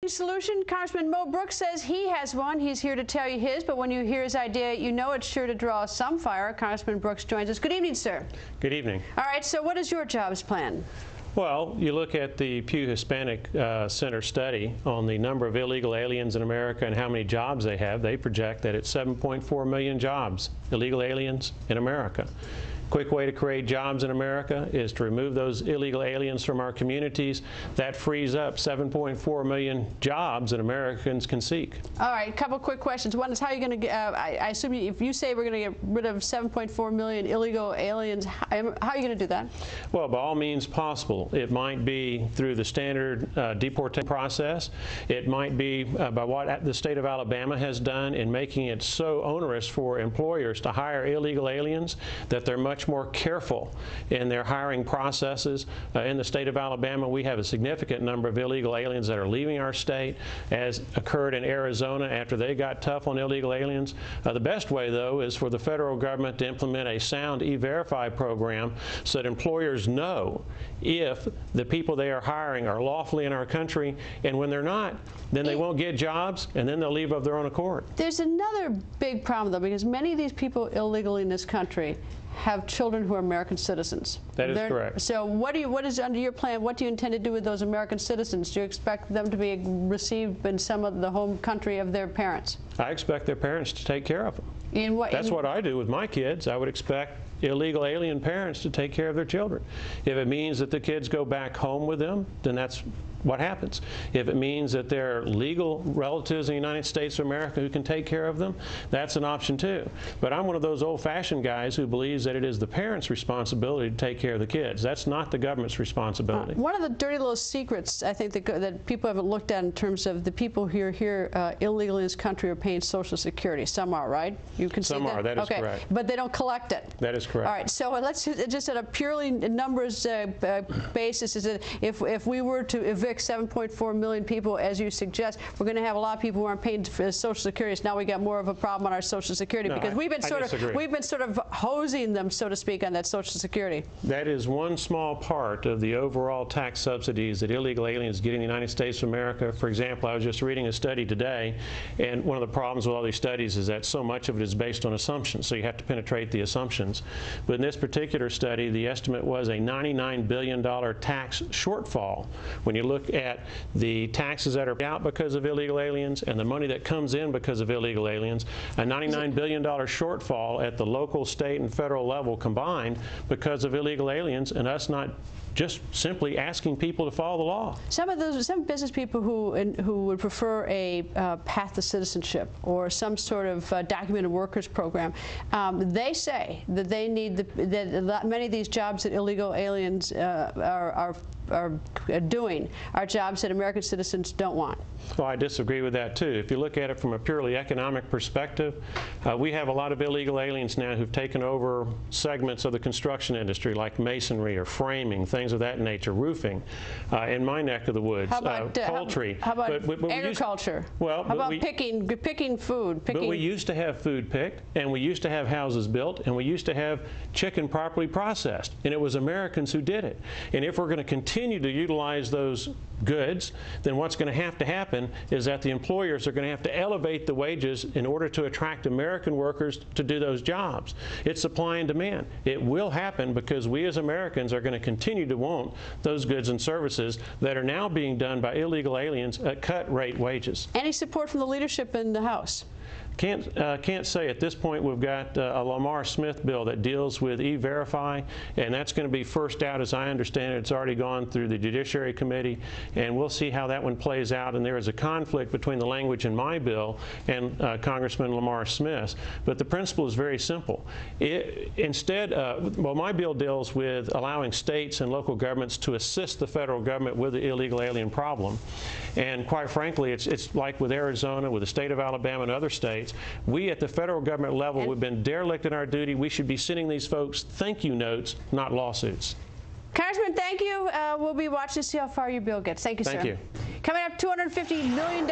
Solution. Congressman Mo Brooks says he has one. He's here to tell you his, but when you hear his idea, you know it's sure to draw some fire. Congressman Brooks joins us. Good evening, sir. Good evening. All right, so what is your jobs plan? Well, you look at the Pew Hispanic Center study on the number of illegal aliens in America and how many jobs they have. They project that it's 7.4 million jobs, illegal aliens in America. Quick way to create jobs in America is to remove those illegal aliens from our communities. That frees up 7.4 million jobs that Americans can seek. All right, a couple quick questions. One is how are you going to get, I assume if you say we're going to get rid of 7.4 million illegal aliens, how are you going to do that? Well, by all means possible. It might be through the standard deportation process. It might be by what the state of Alabama has done in making it so onerous for employers to hire illegal aliens that they're much more careful in their hiring processes. In the state of Alabama, we have a significant number of illegal aliens that are leaving our state, as occurred in Arizona after they got tough on illegal aliens. The best way, though, is for the federal government to implement a sound E-Verify program so that employers know if the people they are hiring are lawfully in our country, and when they're not, then they won't get jobs, and then they'll leave of their own accord. There's another big problem, though, because many of these people illegally in this country have children who are American citizens. That is correct. So what is under your plan? What do you intend to do with those American citizens? Do you expect them to be received in some of the home country of their parents? I expect their parents to take care of them. That's what I do with my kids. I would expect illegal alien parents to take care of their children. If it means that the kids go back home with them, then that's what happens. If it means that they're legal relatives in the United States of America who can take care of them, that's an option too. But I'm one of those old-fashioned guys who believes that it is the parents' responsibility to take care of the kids. That's not the government's responsibility. One of the dirty little secrets I think that people haven't looked at in terms of the people who are here illegally in this country are paying Social Security. Some are, right? You can see Some that? are. That is correct. But they don't collect it. That is correct. All right. So let's just at a purely numbers basis, is that if we were to evict 7.4 million people, as you suggest, we're going to have a lot of people who aren't paying for Social Security. So now we got more of a problem on our Social Security because we've been sort of hosing them, so to speak, on that Social Security. That is one small part of the overall tax subsidies that illegal aliens get in the United States of America. For example, I was just reading a study today, and one of the problems with all these studies is that so much of it is based on assumptions, so you have to penetrate the assumptions. But in this particular study, the estimate was a $99 billion tax shortfall. When you look at the taxes that are out because of illegal aliens and the money that comes in because of illegal aliens, a $99 billion shortfall at the local, state, and federal level combined because of illegal aliens, and us not just simply asking people to follow the law. Some business people who would prefer a path to citizenship or some sort of documented workers program, they say that they need that many of these jobs that illegal aliens are doing are jobs that American citizens don't want. Well, I disagree with that too. If you look at it from a purely economic perspective, we have a lot of illegal aliens now who've taken over segments of the construction industry like masonry or framing, things of that nature, roofing, in my neck of the woods, poultry. How about agriculture? How about picking food? But we used to have food picked, and we used to have houses built, and we used to have chicken properly processed, and it was Americans who did it. And if we're going to continue to utilize those goods, then what's going to happen is that the employers are going to have to elevate the wages in order to attract American workers to do those jobs. It's supply and demand. It will happen because we as Americans are going to continue to want those goods and services that are now being done by illegal aliens at cut-rate wages. Any support from the leadership in the House? Can't say at this point. We've got a Lamar Smith bill that deals with E-Verify, and that's going to be first out. As I understand it, it's already gone through the Judiciary Committee, and we'll see how that one plays out. And there is a conflict between the language in my bill and Congressman Lamar Smith's. But the principle is very simple. Well, my bill deals with allowing states and local governments to assist the federal government with the illegal alien problem. And quite frankly, it's like with Arizona, with the state of Alabama and other states. We at the federal government level, we've been derelict in our duty. We should be sending these folks thank you notes, not lawsuits. Congressman, thank you. We'll be watching to see how far your bill gets. Thank you, sir. Thank you. Coming up, $250 million